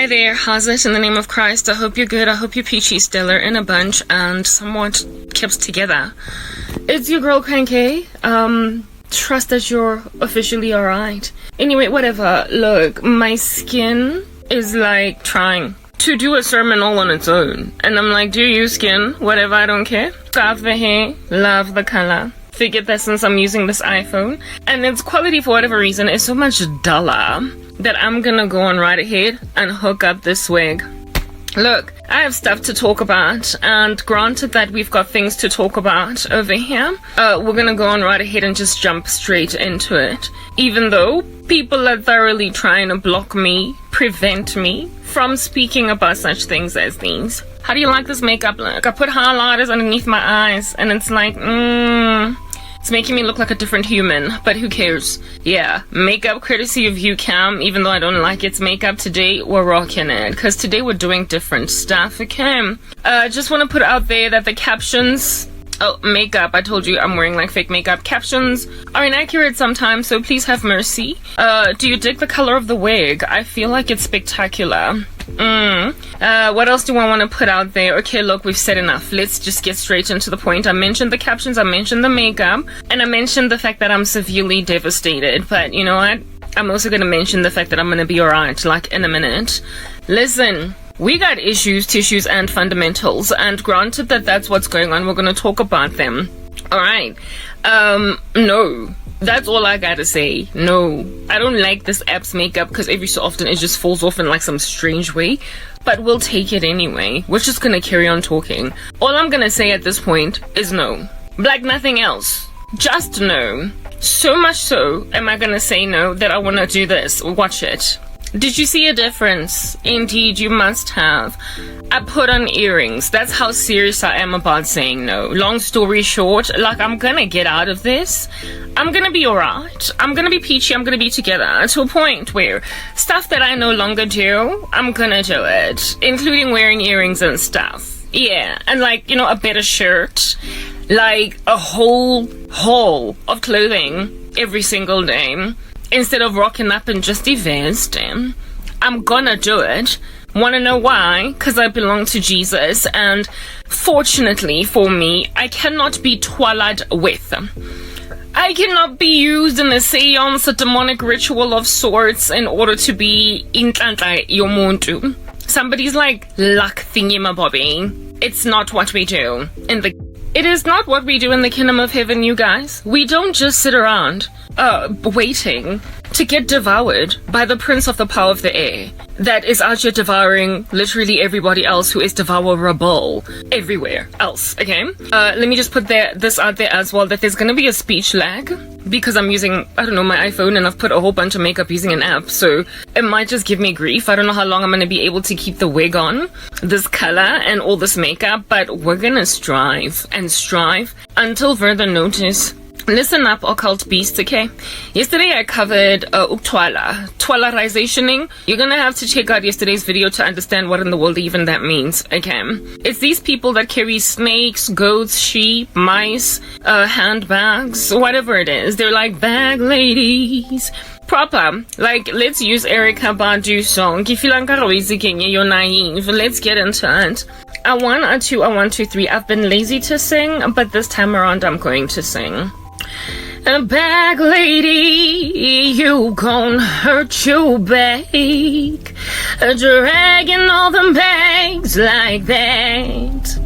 Hi there, how's it in the name of Christ? I hope you're good. I hope you're peachy, stellar, in a bunch, and somewhat kept together. It's your girl, Cranky. Trust that you're officially alright. Anyway, whatever. Look, my skin is like trying to do a sermon all on its own. And I'm like, do you skin? Whatever, I don't care. Love the hair, love the color. Figured that since I'm using this iPhone and its quality for whatever reason is so much duller that I'm gonna go on right ahead and hook up this wig. Look, I have stuff to talk about, and granted that we've got things to talk about over here, we're gonna go on right ahead and just jump straight into it. Even though people are thoroughly trying to block me, prevent me from speaking about such things as these. How do you like this makeup look? I put highlighters underneath my eyes, and it's like, it's making me look like a different human, but who cares? Yeah, makeup courtesy of UCam, even though I don't like its makeup today, we're rocking it, because today we're doing different stuff, okay? Just want to put out there that the captions, makeup, I told you I'm wearing like fake makeup, captions are inaccurate sometimes, so please have mercy. Do you dig the color of the wig? I feel like it's spectacular. What else do I want to put out there? Okay, look, we've said enough. Let's just get straight into the point. I mentioned the captions, I mentioned the makeup, and I mentioned the fact that I'm severely devastated. But you know what? I'm also going to mention the fact that I'm going to be alright, like, in a minute. Listen, we got issues, tissues, and fundamentals, and granted that that's what's going on, we're going to talk about them. Alright. No. That's all I gotta say. No, I don't like this app's makeup because every so often it just falls off in like some strange way, but we'll take it anyway. We're just gonna carry on talking. All I'm gonna say at this point is no. Like nothing else. Just no. So much so am I gonna say no that I wanna do this. Watch it. Did you see a difference? Indeed, you must have. I put on earrings. That's how serious I am about saying no. Long story short, like, I'm gonna get out of this. I'm gonna be alright. I'm gonna be peachy. I'm gonna be together to a point where stuff that I no longer do, I'm gonna do it. Including wearing earrings and stuff. Yeah, and like, you know, a better shirt. Like, a whole haul of clothing every single day. Instead of rocking up and just vest. I'm gonna do it. Wanna know why? Because I belong to Jesus, and fortunately for me, I cannot be twalad with. I cannot be used in a seance, a demonic ritual of sorts, in order to be intlantla yomuntu. Somebody's like, luck thingy-ma-bobby. It's not what we do in the... It is not what we do in the kingdom of heaven, you guys. We don't just sit around, waiting to get devoured by the prince of the power of the air that is out here devouring literally everybody else who is devourable everywhere else, okay? Let me just put this out there as well, that there's gonna be a speech lag because I'm using, I don't know, my iPhone, and I've put a whole bunch of makeup using an app, so it might just give me grief. I don't know how long I'm gonna be able to keep the wig on, this color, and all this makeup, but we're gonna strive and strive until further notice. Listen up, occult beasts, okay? Yesterday I covered twalarizationing. You're gonna have to check out yesterday's video to understand what in the world even that means, okay? It's these people that carry snakes, goats, sheep, mice, handbags, whatever it is. They're like bag ladies. Proper. Like, let's use Erykah Badu's song. You're naive. Let's get into it. I want to 3. I've been lazy to sing, but this time around I'm going to sing. A bag lady, you gon' hurt your back, dragging all the bags like that.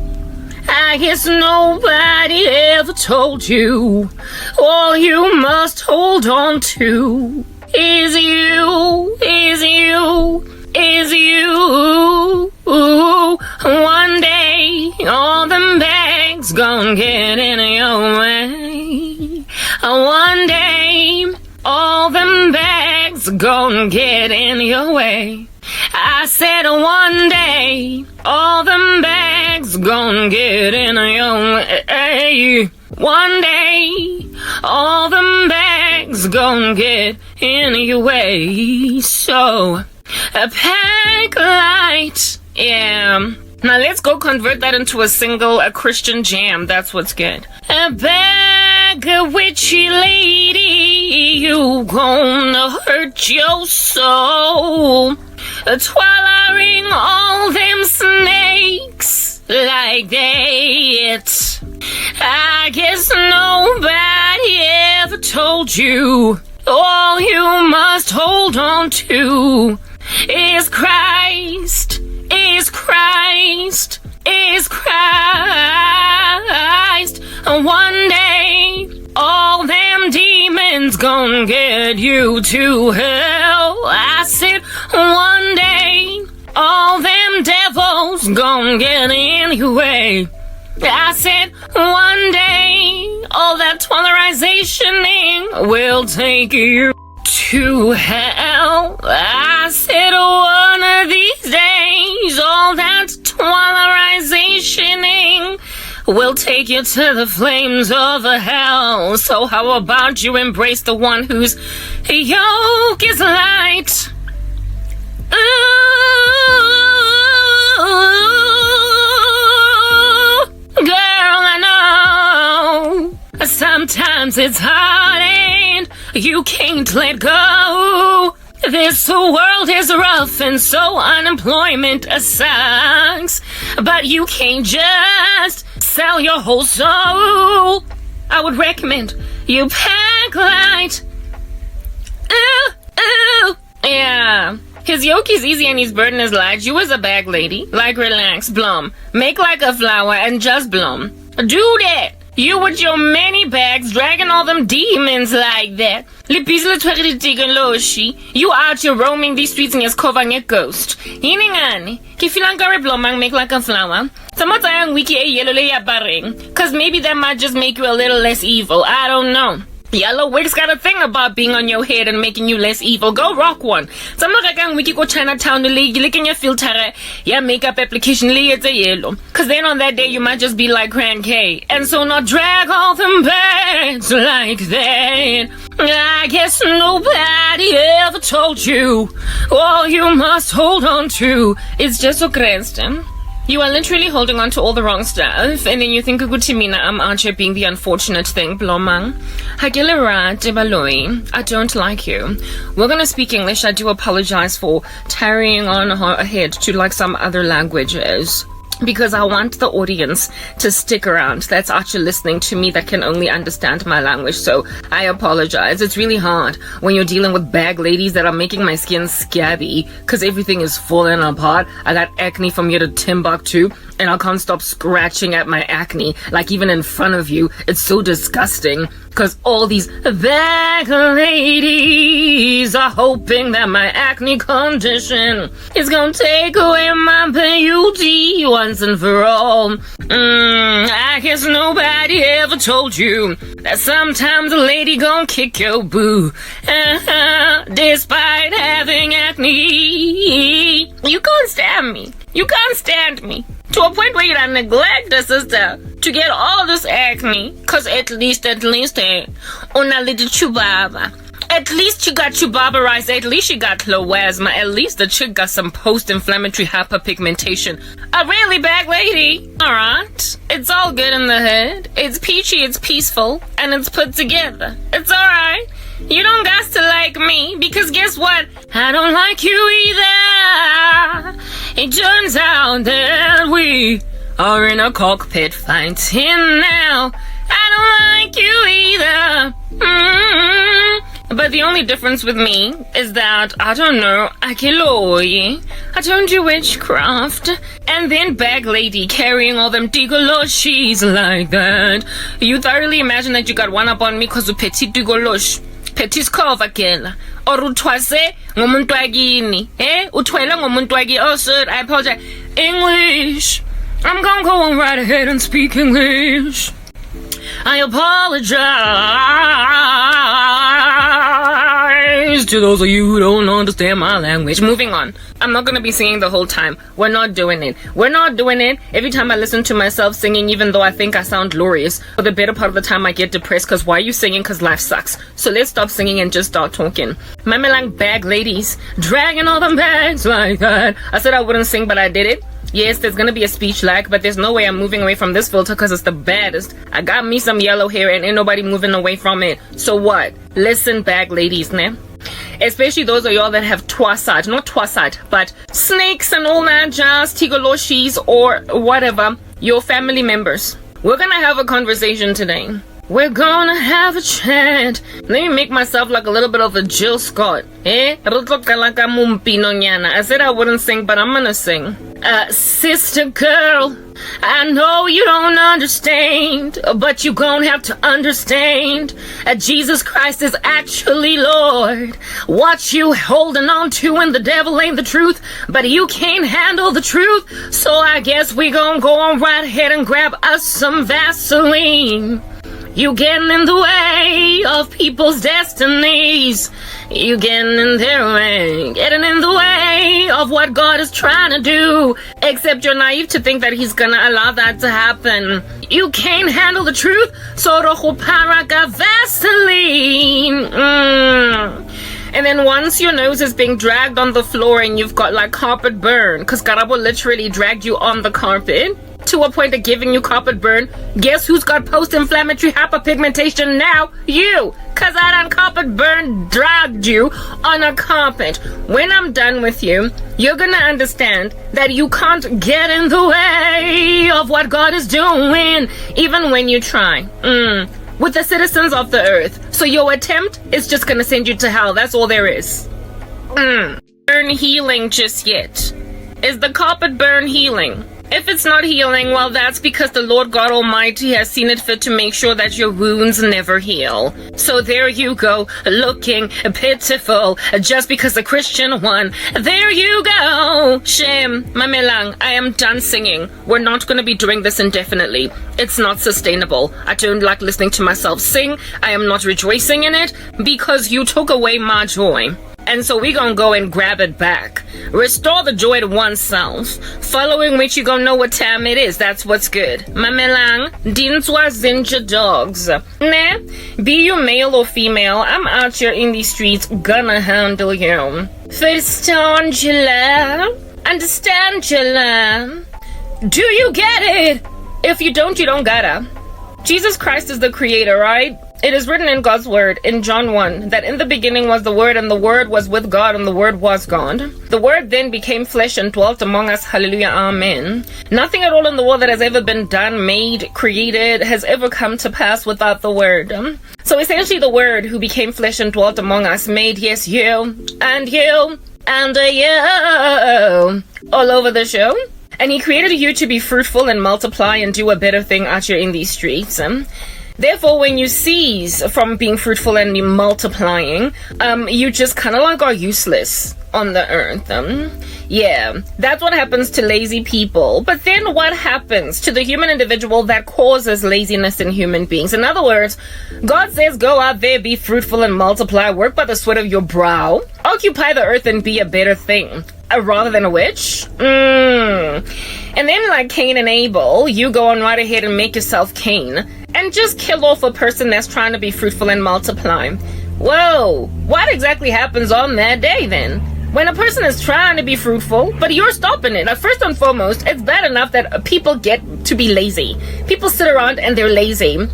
I guess nobody ever told you all you must hold on to is you, is you, is you. One day all them bags gon' get in your way. One day all them bags gon' get in your way. I said one day all them bags gon' get in your way. One day all them bags gon' get in your way. So pack light, yeah. Now let's go convert that into a single, a Christian jam. That's what's good. A bag like a witchy lady, you gonna hurt your soul. Swallowing all them snakes like that. I guess nobody ever told you all you must hold on to is Christ, is Christ, is Christ. One day, all them demons gonna get you to hell. I said, one day, all them devils gonna get in your way. I said, one day, all that tolerization will take you to hell. I said, one of these days, all that tolerization will take you to the flames of hell. So how about you embrace the one whose yoke is light? Ooh, girl, I know sometimes it's hard and you can't let go. This world is rough and so unemployment sucks. But you can't just sell your whole soul. I would recommend you pack light. Ooh, ooh. Yeah. His yoke is easy and his burden is light. You as a bag lady, like relax, bloom. Make like a flower and just bloom. Do that. You with your many bags, dragging all them demons like that. You out here roaming these streets and you're covering a ghost. Yiningani, kifilangare blomang make like a flower. Samatayang wiki e yellow ya barring. Cause maybe that might just make you a little less evil. I don't know. Yellow wig's got a thing about being on your head and making you less evil. Go rock one. Samakakang wiki go Chinatown to licking your filter. Yeah, makeup application it's a yellow. Cause then on that day you might just be like Grand K. And so not drag all them bags like that. I guess nobody ever told you all you must hold on to is just a grandstand. You are literally holding on to all the wrong stuff, and then you think Gutimina I'm out here being the unfortunate thing, Blomang. Hagilera Debaloi, I don't like you. We're gonna speak English. I do apologize for tarrying on ahead to like some other languages. Because I want the audience to stick around that's actually listening to me that can only understand my language. So I apologize. It's really hard when you're dealing with bag ladies that are making my skin scabby because everything is falling apart. I got acne from here to Timbuktu and I can't stop scratching at my acne. Like even in front of you. It's so disgusting. Because all these bag ladies are hoping that my acne condition is gonna take away my beauty once and for all. I guess nobody ever told you that sometimes a lady gonna kick your boo. Despite having acne, you can't stand me. You can't stand me. To a point where you don't neglect a sister to get all this acne. Cause at least, una little chubaba. At least you got chubabarized. At least you got cloasma. At least the chick got some post-inflammatory hyperpigmentation. A really bad lady. Alright. It's all good in the head. It's peachy, it's peaceful, and it's put together. It's alright. You don't got to like me, because guess what? I don't like you either. It turns out that we are in a cockpit fighting now. I don't like you either. But the only difference with me is that, I don't know, I don't do witchcraft. And then bag lady carrying all them digoloshis like that. You thoroughly imagine that you got one up on me because of petit digolosh. Petit cover girl. Or utwase ngomuntu wakini. Utwele ngomuntu wakini. Oh sir, I apologize. English. I'm gonna go on right ahead and speak English. I apologize to those of you who don't understand my language. Moving on. I'm not gonna be singing the whole time. We're not doing it. Every time I listen to myself singing, even though I think I sound glorious, for the better part of the time I get depressed because why are you singing? Because life sucks. So let's stop singing and just start talking. Mamalang bag ladies, dragging all them bags like that. I said I wouldn't sing, but I did it. Yes, there's gonna be a speech lag, but there's no way I'm moving away from this filter because it's the baddest. I got me some yellow hair and ain't nobody moving away from it. So what? Listen back, ladies, ne? Especially those of y'all that have twasat, not twasat, but snakes and all that jazz, tigoloshis, or whatever, your family members. We're gonna have a conversation today. We're gonna have a chat. Let me make myself like a little bit of a Jill Scott. I said I wouldn't sing, but I'm gonna sing. Sister girl, I know you don't understand, but you gonna have to understand. Jesus Christ is actually Lord. What you holding on to and the devil ain't the truth, but you can't handle the truth. So I guess we gonna go on right ahead and grab us some Vaseline. You getting in the way of people's destinies. You getting in their way, getting in the way of what God is trying to do. Except you're naive to think that he's gonna allow that to happen. You can't handle the truth, so rojo paraga Vaseline. And then once your nose is being dragged on the floor and you've got like carpet burn, because Karabo literally dragged you on the carpet, to a point of giving you carpet burn, guess who's got post-inflammatory hyperpigmentation now? You! Cause I done carpet burn dragged you on a carpet. When I'm done with you, you're gonna understand that you can't get in the way of what God is doing, even when you try. With the citizens of the earth. So your attempt is just gonna send you to hell. That's all there is. Burn healing just yet. Is the carpet burn healing? If it's not healing, well, that's because the Lord God Almighty has seen it fit to make sure that your wounds never heal. So there you go, looking pitiful, just because a Christian won. There you go. Shame, Mamelang, I am done singing. We're not going to be doing this indefinitely. It's not sustainable. I don't like listening to myself sing. I am not rejoicing in it because you took away my joy. And so we gonna go and grab it back. Restore the joy to oneself. Following which you gonna know what time it is. That's what's good. Mamelang, dinswa zinja dogs. Nah, be you male or female, I'm out here in these streets gonna handle you. First Angela, understand Angela. Do you get it? If you don't, you don't gotta. Jesus Christ is the creator, right? It is written in God's word in John 1 that in the beginning was the Word, and the Word was with God, and the Word was God. The Word then became flesh and dwelt among us. Hallelujah, amen. Nothing at all in the world that has ever been done, made, created, has ever come to pass without the Word. So essentially the Word who became flesh and dwelt among us made, yes, you, and you, and you, all over the show. And he created you to be fruitful and multiply and do a better thing out here in these streets. Therefore, when you cease from being fruitful and multiplying, you just kind of like are useless on the earth. Yeah, that's what happens to lazy people. But then what happens to the human individual that causes laziness in human beings? In other words, God says, go out there, be fruitful and multiply, work by the sweat of your brow, occupy the earth and be a better thing. Rather than a witch? And then like Cain and Abel, you go on right ahead and make yourself Cain and just kill off a person that's trying to be fruitful and multiply. Whoa, what exactly happens on that day then? When a person is trying to be fruitful, but you're stopping it. First and foremost, it's bad enough that people get to be lazy. People sit around and they're lazy.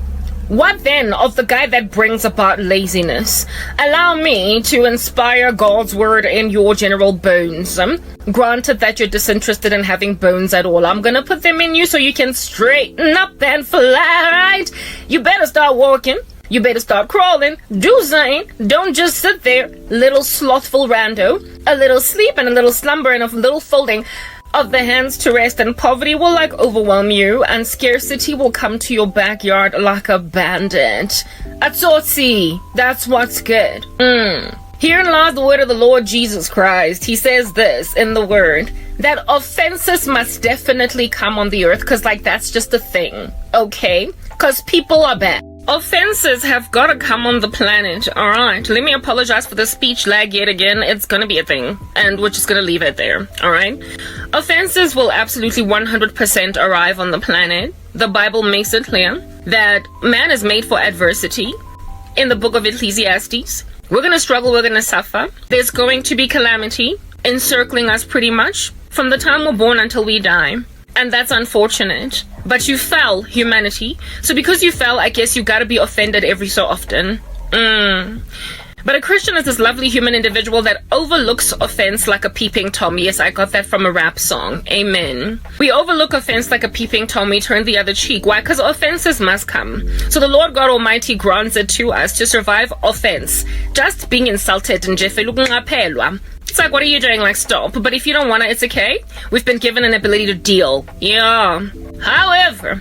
What then of the guy that brings about laziness? Allow me to inspire God's word in your general bones. Granted that you're disinterested in having bones at all, I'm gonna put them in you so you can straighten up and fly, right? You better start walking. You better start crawling. Do something. Don't just sit there, little slothful rando. A little sleep and a little slumber and a little folding of the hands to rest, and poverty will like overwhelm you, and scarcity will come to your backyard like a bandit. Atsotsi, that's what's good. Herein lies the word of the Lord Jesus Christ. He says this in the word, that offenses must definitely come on the earth, because like that's just a thing, okay? Because people are bad. Offenses have got to come on the planet. Alright, let me apologize for the speech lag yet again. It's gonna be a thing, and we're just gonna leave it there. Alright, offenses will absolutely 100% arrive on the planet. The Bible makes it clear that man is made for adversity. In the book of Ecclesiastes, we're gonna struggle, we're gonna suffer. There's going to be calamity encircling us pretty much from the time we're born until we die. And that's unfortunate. But you fell, humanity. So because you fell, I guess you gotta be offended every so often. But a Christian is this lovely human individual that overlooks offense like a peeping Tom. Yes, I got that from a rap song. Amen. We overlook offense like a peeping Tom. We turn the other cheek. Why? Because offenses must come. So the Lord God Almighty grants it to us to survive offense. Just being insulted and it's like, what are you doing? Like, stop. But if you don't want it, it's okay. We've been given an ability to deal. Yeah. However,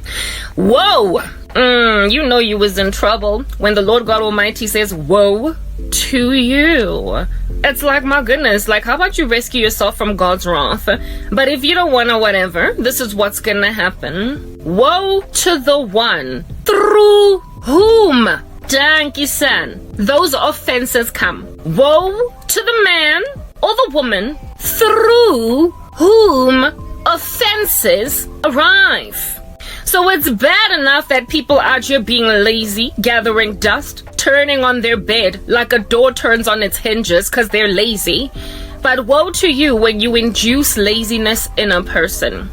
whoa. You know you was in trouble when the Lord God Almighty says, woe to you. It's like, my goodness, like, how about you rescue yourself from God's wrath? But if you don't want to whatever, this is what's gonna happen. Woe to the one through whom, Danke-san, those offenses come. Woe to the man or the woman through whom offenses arrive. So it's bad enough that people out here being lazy, gathering dust, turning on their bed like a door turns on its hinges because they're lazy. But woe to you when you induce laziness in a person.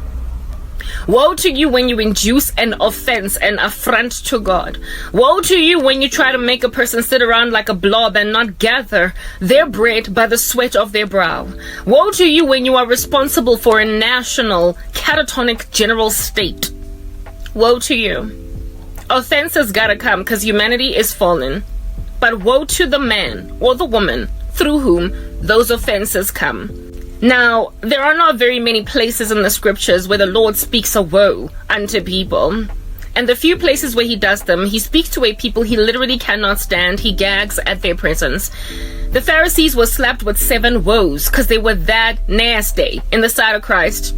Woe to you when you induce an offense, an affront to God. Woe to you when you try to make a person sit around like a blob and not gather their bread by the sweat of their brow. Woe to you when you are responsible for a national, catatonic general state. Woe to you. Offense has gotta come because humanity is fallen. But woe to the man or the woman through whom those offenses come. Now, there are not very many places in the scriptures where the Lord speaks a woe unto people. And the few places where he does them, he speaks to a people he literally cannot stand. He gags at their presence. The Pharisees were slapped with 7 woes because they were that nasty in the sight of Christ.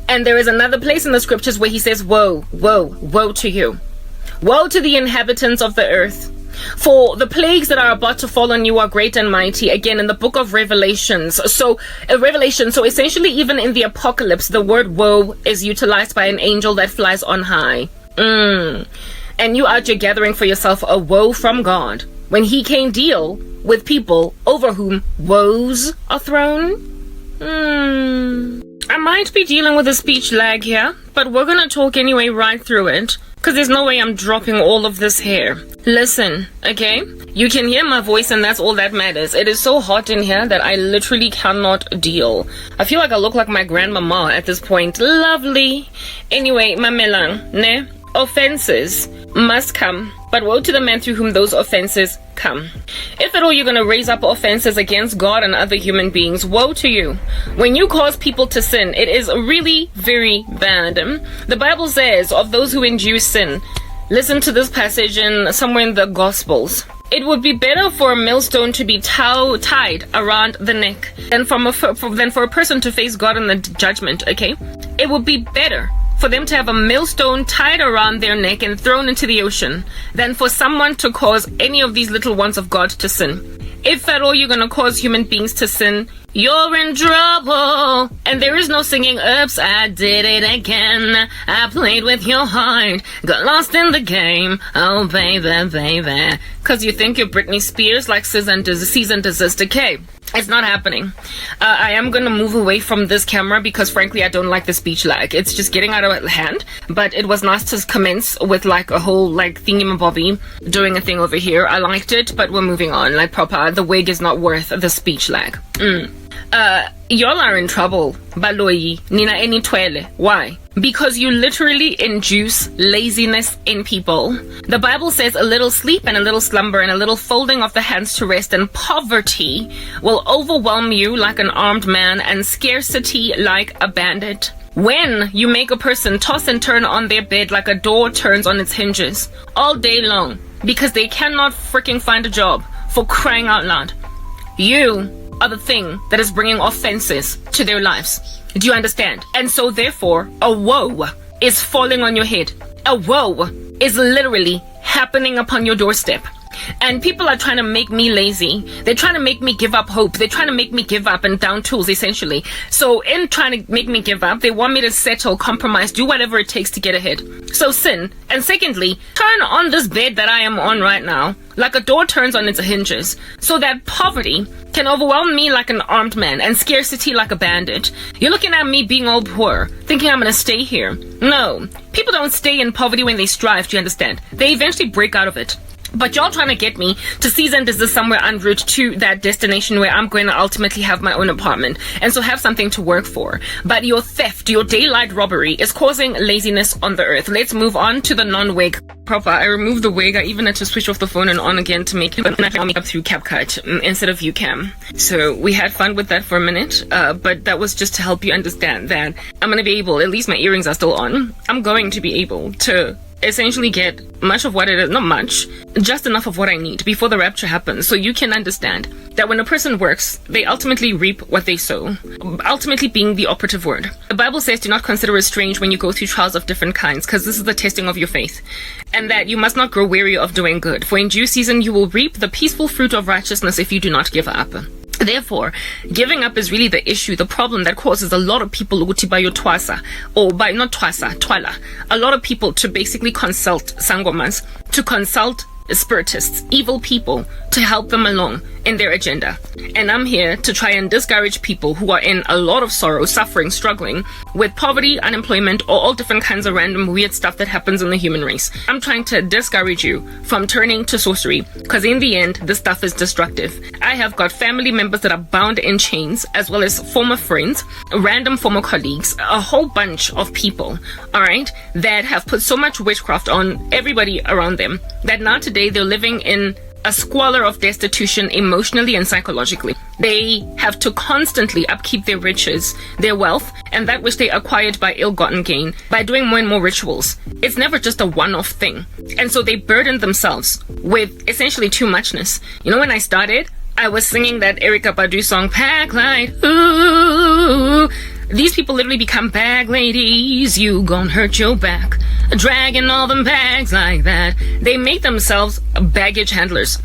And there is another place in the scriptures where he says, woe, woe, woe to you. Woe to the inhabitants of the earth. For the plagues that are about to fall on you are great and mighty. Again, in the book of Revelations. So essentially, even in the apocalypse, the word woe is utilized by an angel that flies on high. And you out here gathering for yourself a woe from God when he can deal with people over whom woes are thrown. I might be dealing with a speech lag here, but we're gonna talk anyway right through it, because there's no way I'm dropping all of this here. Listen, okay? You can hear my voice and that's all that matters. It is so hot in here that I literally cannot deal. I feel like I look like my grandmama at this point. Lovely. Anyway, mamelang, ne? Offenses must come, but woe to the man through whom those offenses come. If at all you're going to raise up offenses against God and other human beings, woe to you. When you cause people to sin, it is really very bad. The Bible says of those who induce sin, listen to this passage in somewhere in the Gospels. It would be better for a millstone to be tied around the neck than for a person to face God in the judgment, okay? It would be better for them to have a millstone tied around their neck and thrown into the ocean than for someone to cause any of these little ones of God to sin. If at all you're going to cause human beings to sin, you're in trouble. And there is no singing, oops, I did it again. I played with your heart, got lost in the game. Oh, baby, baby. Because you think you're Britney Spears like cease and desist, okay? It's not happening. I am going to move away from this camera because frankly I don't like the speech lag. It's just getting out of hand. But it was nice to commence with like a whole like thingy-mabobby doing a thing over here. I liked it, but we're moving on. Like proper, the wig is not worth the speech lag. Y'all are in trouble. Baloyi, Nina eni twele. Why? Because you literally induce laziness in people. The Bible says a little sleep and a little slumber and a little folding of the hands to rest and poverty will overwhelm you like an armed man and scarcity like a bandit. When you make a person toss and turn on their bed like a door turns on its hinges all day long because they cannot freaking find a job, for crying out loud, you are the thing that is bringing offenses to their lives. Do you understand? And so therefore, a woe is falling on your head. A woe is literally happening upon your doorstep. And people are trying to make me lazy. They're trying to make me give up hope. They're trying to make me give up and down tools, essentially. So in trying to make me give up, they want me to settle, compromise, do whatever it takes to get ahead. So sin. And secondly, turn on this bed that I am on right now, like a door turns on its hinges, so that poverty can overwhelm me like an armed man and scarcity like a bandit. You're looking at me being all poor, thinking I'm gonna stay here. No, people don't stay in poverty when they strive, do you understand? They eventually break out of it. But y'all trying to get me to cease and desist somewhere en route to that destination where I'm going to ultimately have my own apartment and so have something to work for. But your theft, your daylight robbery is causing laziness on the earth. Let's move on to the non-wig proper. I removed the wig. I even had to switch off the phone and on again to make it up through CapCut instead of UCam. So we had fun with that for a minute, but that was just to help you understand that I'm going to be able, at least my earrings are still on, I'm going to be able to essentially get much of what it is, not much, just enough of what I need before the rapture happens, so you can understand that when a person works, they ultimately reap what they sow, ultimately being the operative word. The Bible says do not consider it strange when you go through trials of different kinds, because this is the testing of your faith, and that you must not grow weary of doing good, for in due season you will reap the peaceful fruit of righteousness if you do not give up. Therefore, giving up is really the issue, the problem that causes a lot of people by your twasa, or by not twasa, twala, a lot of people to basically consult sangomas, to consult spiritists, evil people, to help them along in their agenda. And I'm here to try and discourage people who are in a lot of sorrow, suffering, struggling with poverty, unemployment, or all different kinds of random weird stuff that happens in the human race. I'm trying to discourage you from turning to sorcery, because in the end, this stuff is destructive. I have got family members that are bound in chains, as well as former friends, random former colleagues, a whole bunch of people, alright, that have put so much witchcraft on everybody around them that now today they're living in a squalor of destitution emotionally and psychologically. They have to constantly upkeep their riches, their wealth, and that which they acquired by ill-gotten gain by doing more and more rituals. It's never just a one-off thing. And so they burden themselves with essentially too muchness. You know, when I started, I was singing that Erykah Badu song, Pack Light, ooh. These people literally become bag ladies, you gon' hurt your back, dragging all them bags like that. They make themselves baggage handlers.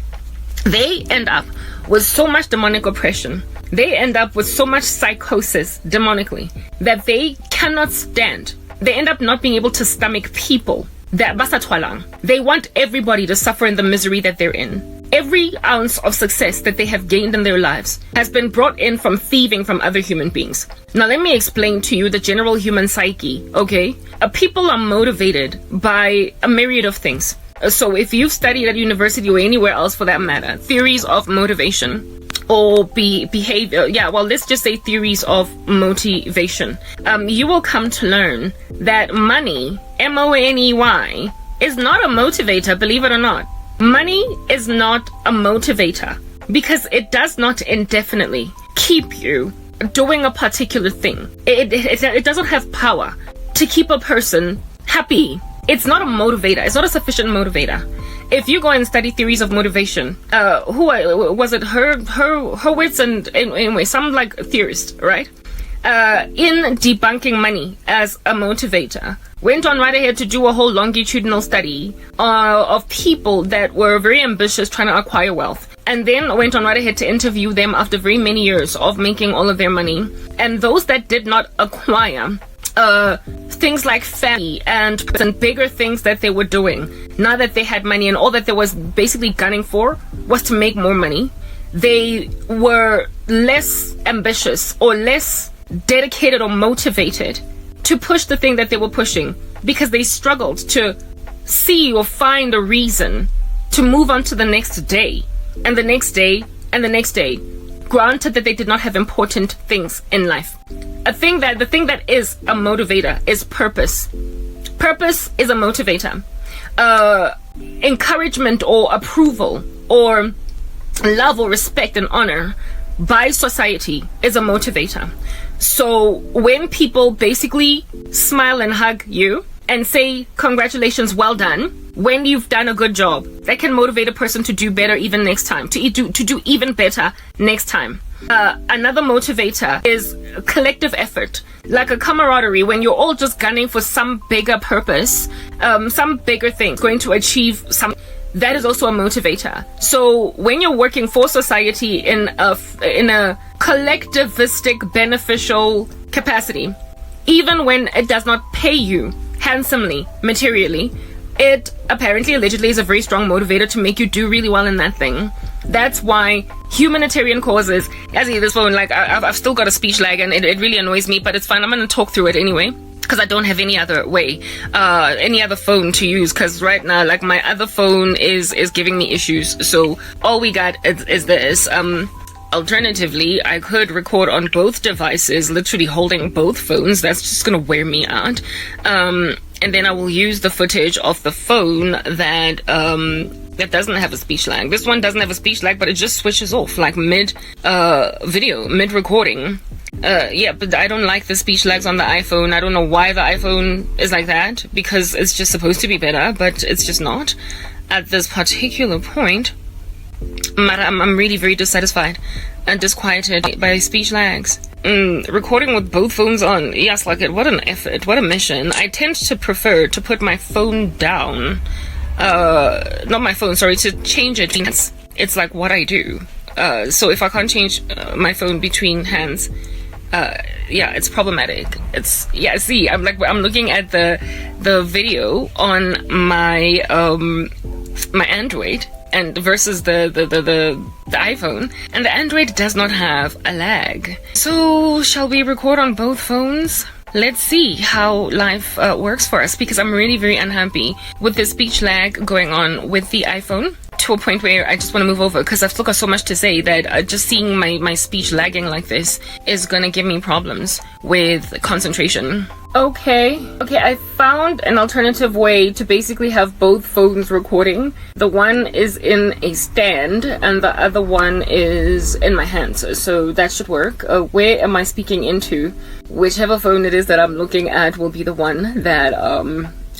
They end up with so much demonic oppression. They end up with so much psychosis demonically that they cannot stand. They end up not being able to stomach people. That basatwalang. They want everybody to suffer in the misery that they're in. Every ounce of success that they have gained in their lives has been brought in from thieving from other human beings. Now let me explain to you the general human psyche, okay? People are motivated by a myriad of things. So if you've studied at university or anywhere else for that matter, theories of motivation or behavior, let's just say theories of motivation, you will come to learn that money, money, is not a motivator, believe it or not. Money is not a motivator because it does not indefinitely keep you doing a particular thing. It doesn't have power to keep a person happy. It's not a motivator. It's not a sufficient motivator. If you go and study theories of motivation, who was it? Hurwitz and anyway, some like theorist, right? In debunking money as a motivator, went on right ahead to do a whole longitudinal study of people that were very ambitious trying to acquire wealth, and then went on right ahead to interview them after very many years of making all of their money. And those that did not acquire things like family and bigger things that they were doing, now that they had money and all that they was basically gunning for was to make more money, they were less ambitious or less dedicated or motivated to push the thing that they were pushing because they struggled to see or find a reason to move on to the next day and the next day and the next day. Granted that they did not have important things in life. The thing that is a motivator is purpose. Purpose is a motivator. Encouragement or approval or love or respect and honor by society is a motivator. So when people basically smile and hug you and say congratulations, well done, when you've done a good job, that can motivate a person to do better even next time, to do even better next time. Another motivator is collective effort, like a camaraderie when you're all just gunning for some bigger purpose, some bigger thing, going to achieve some. that is also a motivator. So when you're working for society in a collectivistic beneficial capacity, even when it does not pay you handsomely materially, it apparently allegedly is a very strong motivator to make you do really well in that thing. That's why humanitarian causes, as this phone, like I've still got a speech lag and it really annoys me, but it's fine. I'm going to talk through it anyway, because I don't have any other way, any other phone to use, because right now, like, my other phone is giving me issues. So all we got is this. Alternatively, I could record on both devices, literally holding both phones. That's just gonna wear me out. And then I will use the footage of the phone that doesn't have a speech lag. This one doesn't have a speech lag, but it just switches off like mid video, mid recording. Yeah, but I don't like the speech lags on the iPhone. I don't know why the iPhone is like that, because it's just supposed to be better, but it's just not at this particular point. I'm really very dissatisfied and disquieted by speech lags. Recording with both phones on, yes, like it. What an effort, what a mission. I tend to prefer to put my phone down. Not my phone, sorry, to change it. It's like what I do. So if I can't change my phone between hands, yeah, it's problematic. See, I'm looking at the video on my my Android and versus the iPhone, and the Android does not have a lag. So shall we record on both phones? Let's see how life works for us, because I'm really very unhappy with the speech lag going on with the iPhone, to a point where I just want to move over, because I've still got so much to say that just seeing my speech lagging like this is gonna give me problems with concentration. Okay, I found an alternative way to basically have both phones recording. The one is in a stand and the other one is in my hands, so that should work. Where am I speaking into? Whichever phone it is that I'm looking at will be the one that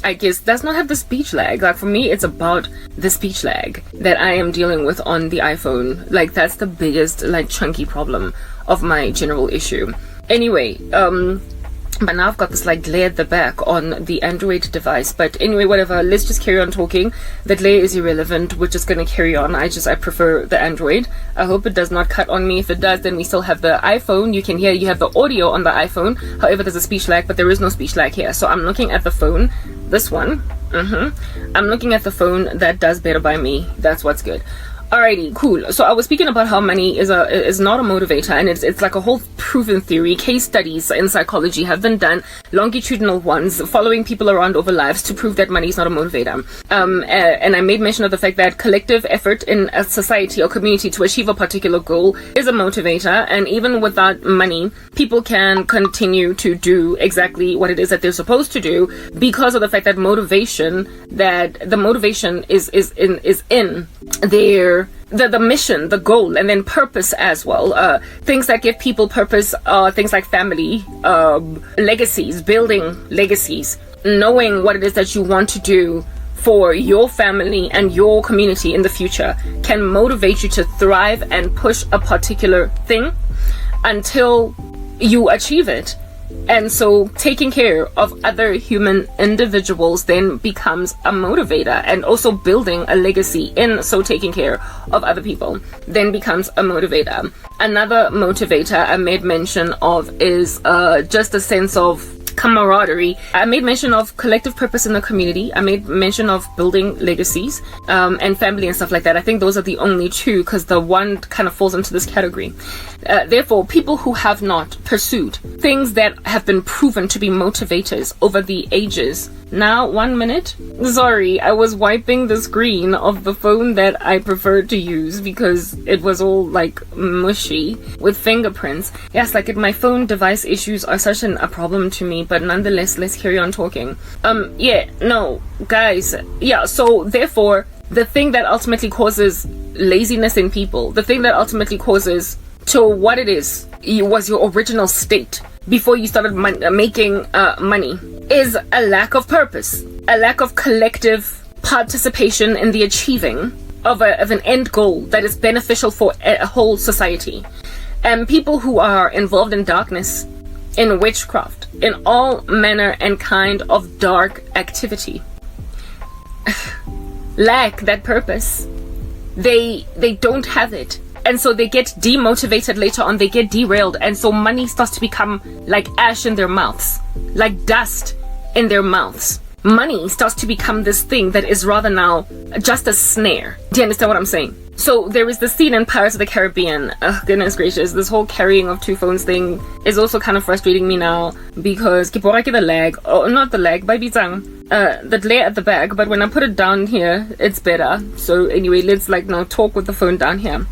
I guess does not have the speech lag. Like, for me, it's about the speech lag that I am dealing with on the iPhone. Like, that's the biggest, like, chunky problem of my general issue. Anyway, but now I've got this like glare at the back on the Android device. But anyway, whatever, let's just carry on talking. The glare is irrelevant. We're just gonna carry on. I prefer the Android. I hope it does not cut on me. If it does, then we still have the iPhone. You have the audio on the iPhone. However, there's a speech lag, but there is no speech lag here. So I'm looking at the phone, this one. I'm looking at the phone that does better by me. That's what's good. Alrighty, cool. So I was speaking about how money is not a motivator, and it's like a whole proven theory. Case studies in psychology have been done, longitudinal ones, following people around over lives to prove that money is not a motivator. And I made mention of the fact that collective effort in a society or community to achieve a particular goal is a motivator, and even without money, people can continue to do exactly what it is that they're supposed to do because of the fact that the motivation is in their the mission, the goal, and then purpose as well. Things that give people purpose are things like family, legacies, building legacies, knowing what it is that you want to do for your family and your community in the future can motivate you to thrive and push a particular thing until you achieve it. And so taking care of other human individuals then becomes a motivator, and also building a legacy in so taking care of other people then becomes a motivator. Another motivator I made mention of is just a sense of camaraderie. I made mention of collective purpose in the community. I made mention of building legacies and family and stuff like that. I think those are the only two, because the one kind of falls into this category. Therefore, people who have not pursued things that have been proven to be motivators over the ages. Now, 1 minute. Sorry, I was wiping the screen of the phone that I preferred to use because it was all like mushy with fingerprints. Yes, like my phone device issues are such a problem to me, but nonetheless, let's carry on talking. Guys, so therefore, the thing that ultimately causes laziness in people, the thing that ultimately causes to what it is was your original state before you started making money, is a lack of purpose, a lack of collective participation in the achieving of an end goal that is beneficial for a whole society. And people who are involved in darkness, in witchcraft, in all manner and kind of dark activity. lack that purpose. They don't have it. And so they get demotivated later on, they get derailed, and so money starts to become like ash in their mouths, like dust in their mouths. Money starts to become this thing that is rather now just a snare. Do you understand what I'm saying? So there is the scene in Pirates of the Caribbean. Oh, goodness gracious, this whole carrying of two phones thing is also kind of frustrating me now, because the lag, oh, not the lag, the glare at the back, but when I put it down here, it's better. So anyway, let's like now talk with the phone down here.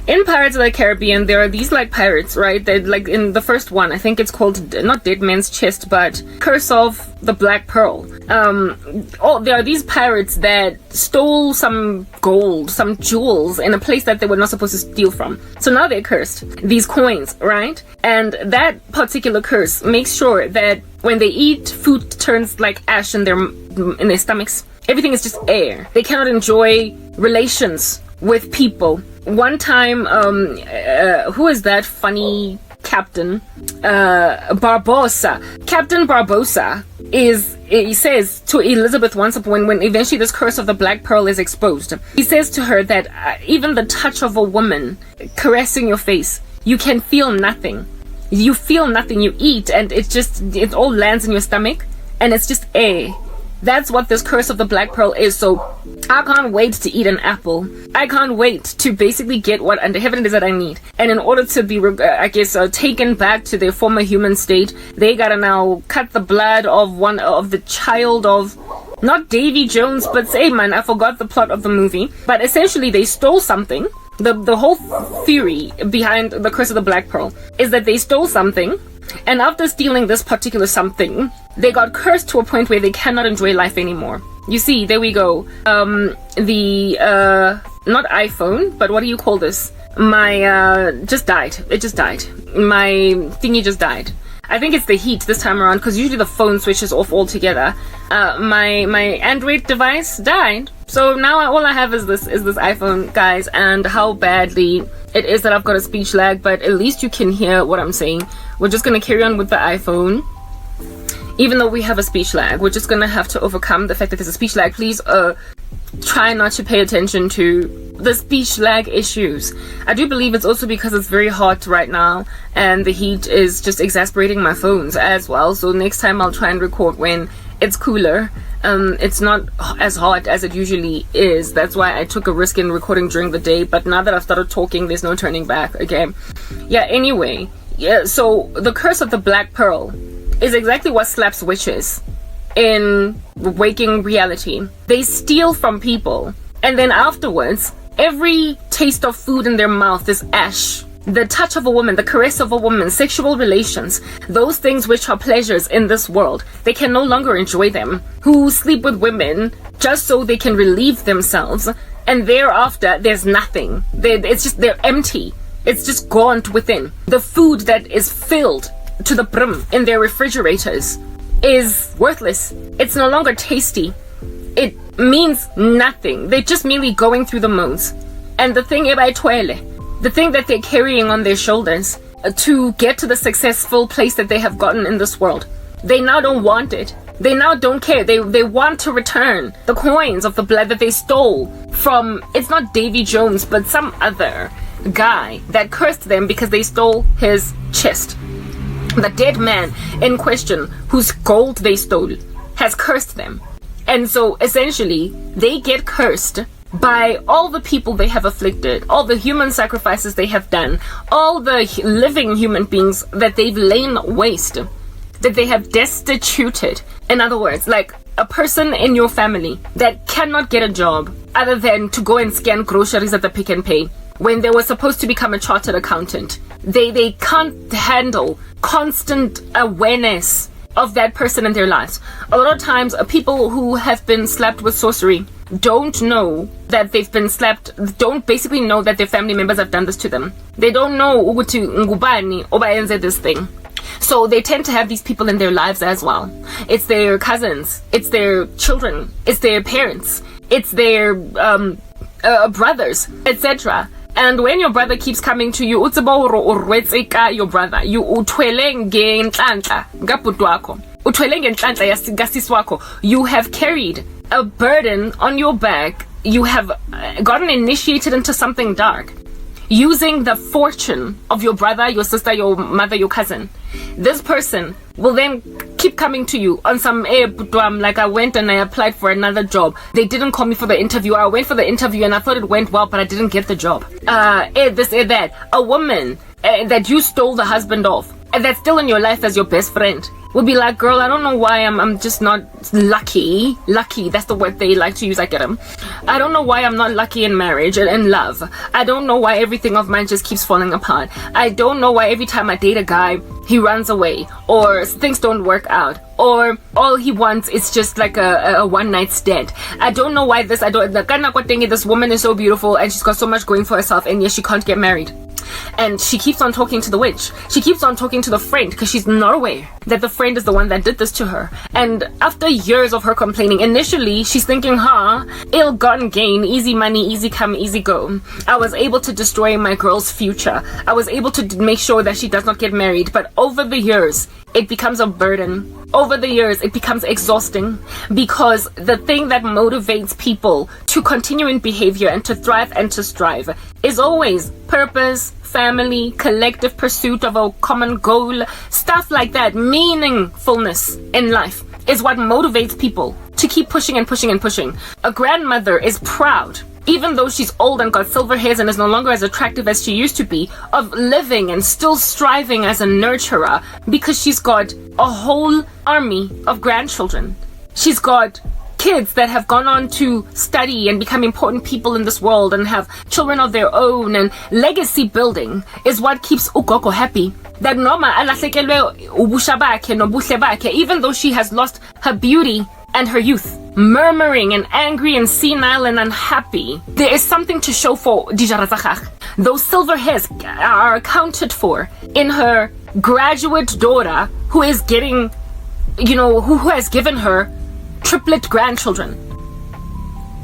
In Pirates of the Caribbean, there are these like pirates, right? That like in the first one, I think it's called not Dead Man's Chest, but Curse of the Black Pearl. There are these pirates that stole some gold, some jewels in a place that they were not supposed to steal from. So now they're cursed. These coins, right? And that particular curse makes sure that when they eat, food turns like ash in their stomachs. Everything is just air. They cannot enjoy relations with people. One time, who is that funny captain? Barbosa. Captain Barbosa he says to Elizabeth once upon when eventually this curse of the Black Pearl is exposed. He says to her that even the touch of a woman caressing your face, you can feel nothing. You feel nothing. You eat and it all lands in your stomach and it's just air. That's what this curse of the Black Pearl is. So I can't wait to eat an apple. I can't wait to basically get what under heaven it is that I need. And in order to be, taken back to their former human state, they gotta now cut the blood of one of the child of, not Davy Jones, but say, man, I forgot the plot of the movie. But essentially they stole something. The whole theory behind the curse of the Black Pearl is that they stole something. And after stealing this particular something, they got cursed to a point where they cannot enjoy life anymore. You see, there we go. Not iPhone, but what do you call this? Just died. It just died. My thingy just died. I think it's the heat this time around, because usually the phone switches off altogether. My Android device died. So now all I have is this iPhone, guys, and how badly it is that I've got a speech lag, but at least you can hear what I'm saying. We're just going to carry on with the iPhone. Even though we have a speech lag, we're just going to have to overcome the fact that there's a speech lag. Please try not to pay attention to the speech lag issues. I do believe it's also because it's very hot right now and the heat is just exasperating my phones as well. So next time I'll try and record when it's cooler. It's not as hot as it usually is. That's why I took a risk in recording during the day, but now that I've started talking, there's no turning back. Okay, yeah, anyway, yeah, so the curse of the Black Pearl is exactly what slaps witches in waking reality. They steal from people, and then afterwards every taste of food in their mouth is ash. The touch of a woman, the caress of a woman, sexual relations, those things which are pleasures in this world, they can no longer enjoy them. Who sleep with women just so they can relieve themselves, and thereafter there's nothing. They're empty. It's just gaunt within. The food that is filled to the brim in their refrigerators is worthless. It's no longer tasty. It means nothing. They're just merely going through the modes. And the thing the thing that they're carrying on their shoulders to get to the successful place that they have gotten in this world, they now don't want it. They now don't care. They want to return the coins of the blood that they stole from, it's not Davy Jones, but some other guy that cursed them because they stole his chest. The dead man in question, whose gold they stole, has cursed them. And so essentially they get cursed by all the people they have afflicted, all the human sacrifices they have done, all the living human beings that they've lain waste, that they have destituted. In other words, like a person in your family that cannot get a job other than to go and scan groceries at the Pick and Pay when they were supposed to become a chartered accountant. They can't handle constant awareness of that person in their lives. A lot of times, people who have been slapped with sorcery don't know that they've been slapped, don't basically know that their family members have done this to them. They don't know ukuthi ngubani obayenze this thing. So they tend to have these people in their lives as well. It's their cousins, it's their children, it's their parents, it's their brothers, etc. And when your brother keeps coming to you, your brother, you you have carried a burden on your back. You have gotten initiated into something dark using the fortune of your brother, your sister, your mother, your cousin. This person will then keep coming to you on some like, I went and I applied for another job. They didn't call me for the interview. I went for the interview and I thought it went well, but I didn't get the job. That. A woman that you stole the husband of, and that's still in your life as your best friend, will be like, girl, I don't know why I'm just not lucky. Lucky, that's the word they like to use. I get them. I don't know why I'm not lucky in marriage and in love. I don't know why everything of mine just keeps falling apart. I don't know why every time I date a guy, he runs away, or things don't work out, or all he wants is just like a one-night stand. I don't know why this woman is so beautiful and she's got so much going for herself, and yet she can't get married. And she keeps on talking to the witch. She keeps on talking to the friend because she's not aware that the friend is the one that did this to her. And after years of her complaining, initially she's thinking, ill-gotten gain, easy money, easy come, easy go. I was able to destroy my girl's future. I was able to make sure that she does not get married. But over the years, it becomes a burden. Over the years, it becomes exhausting, because the thing that motivates people to continue in behavior and to thrive and to strive is always purpose, family, collective pursuit of a common goal, stuff like that. Meaningfulness in life is what motivates people to keep pushing and pushing and pushing. A grandmother is proud, even though she's old and got silver hairs and is no longer as attractive as she used to be, of living and still striving as a nurturer, because she's got a whole army of grandchildren. She's got kids that have gone on to study and become important people in this world and have children of their own, and legacy building is what keeps ugogo happy. That Noma alahlekelwe ubusha bakhe nobuhle bakhe, even though she has lost her beauty and her youth, murmuring and angry and senile and unhappy, there is something to show for Dijarazachach. Those silver hairs are accounted for in her graduate daughter, who is getting, who has given her triplet grandchildren.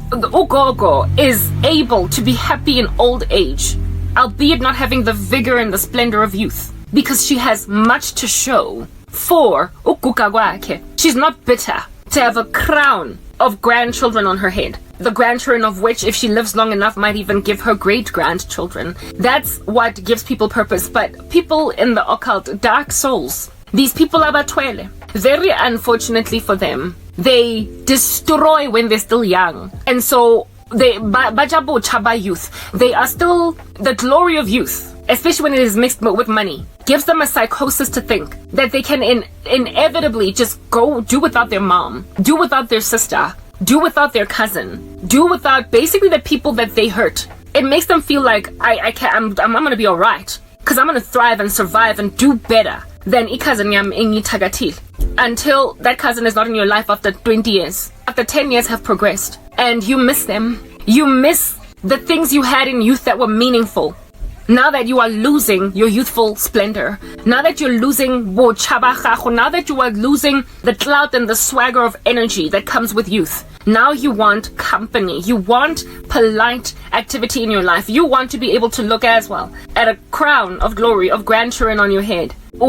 The Ugogo is able to be happy in old age, albeit not having the vigor and the splendor of youth, because she has much to show for Ukukagwake. She's not bitter to have a crown of grandchildren on her head, the grandchildren of which, if she lives long enough, might even give her great-grandchildren. That's what gives people purpose. But people in the occult, dark souls, these people are batwele. Very unfortunately for them, they destroy when they're still young. And so they bajabo chaba youth. They are still the glory of youth, especially when it is mixed with money, gives them a psychosis to think that they can inevitably just go do without their mom, do without their sister, do without their cousin, do without basically the people that they hurt. It makes them feel like I'm gonna be alright, because I'm gonna thrive and survive and do better than cousin yam ingi tagatil, until that cousin is not in your life after 20 years, after 10 years have progressed, and you miss them. You miss the things you had in youth that were meaningful. Now that you are losing your youthful splendor, now that you're losing now that you are losing the clout and the swagger of energy that comes with youth, now you want company. You want polite activity in your life. You want to be able to look as well at a crown of glory of grandchildren on your head. You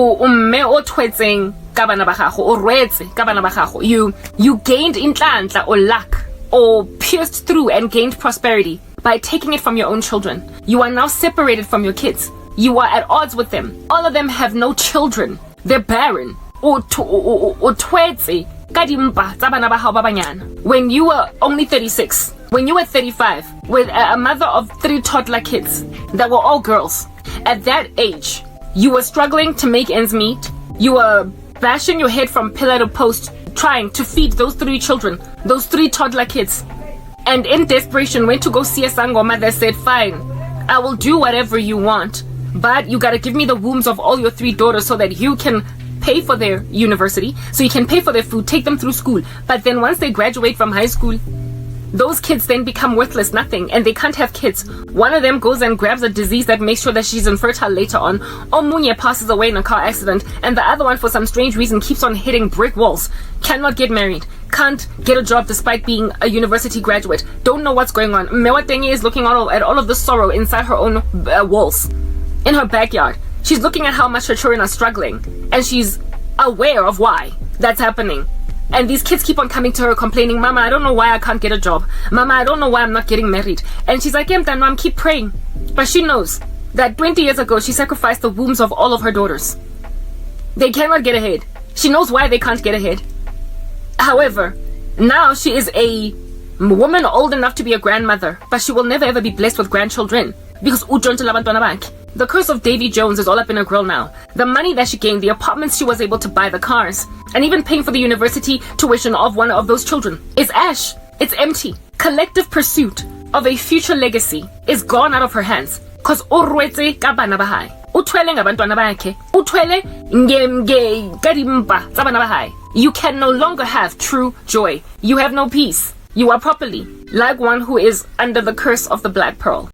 gained inhlanhla or luck, or pierced through and gained prosperity by taking it from your own children. You are now separated from your kids. You are at odds with them. All of them have no children. They're barren. When you were only 36, when you were 35, with a mother of 3 toddler kids that were all girls, at that age, you were struggling to make ends meet. You were bashing your head from pillar to post, trying to feed those 3 children, those 3 toddler kids. And in desperation went to go see a sangoma that said, fine, I will do whatever you want, but you gotta give me the wombs of all your 3 daughters so that you can pay for their university, so you can pay for their food, take them through school. But then once they graduate from high school, those kids then become worthless, nothing, and they can't have kids. One of them goes and grabs a disease that makes sure that she's infertile later on. Omunye passes away in a car accident, and the other one, for some strange reason, keeps on hitting brick walls. Cannot get married, can't get a job despite being a university graduate. Don't know what's going on. Mewatenge is looking at all of the sorrow inside her own walls, in her backyard. She's looking at how much her children are struggling, and she's aware of why that's happening. And these kids keep on coming to her complaining, Mama, I don't know why I can't get a job. Mama, I don't know why I'm not getting married. And she's like, I'm keep praying. But she knows that 20 years ago, she sacrificed the wombs of all of her daughters. They cannot get ahead. She knows why they can't get ahead. However, now she is a woman old enough to be a grandmother, but she will never ever be blessed with grandchildren because the curse of Davy Jones is all up in her grill now. The money that she gained, the apartments she was able to buy, the cars, and even paying for the university tuition of one of those children is ash. It's empty. Collective pursuit of a future legacy is gone out of her hands because urwetse ka bana ba hae. Uthwele ngabantwana bakhe. Uthwele kadimba tsa bana ba hae. You can no longer have true joy. You have no peace. You are properly like one who is under the curse of the black pearl.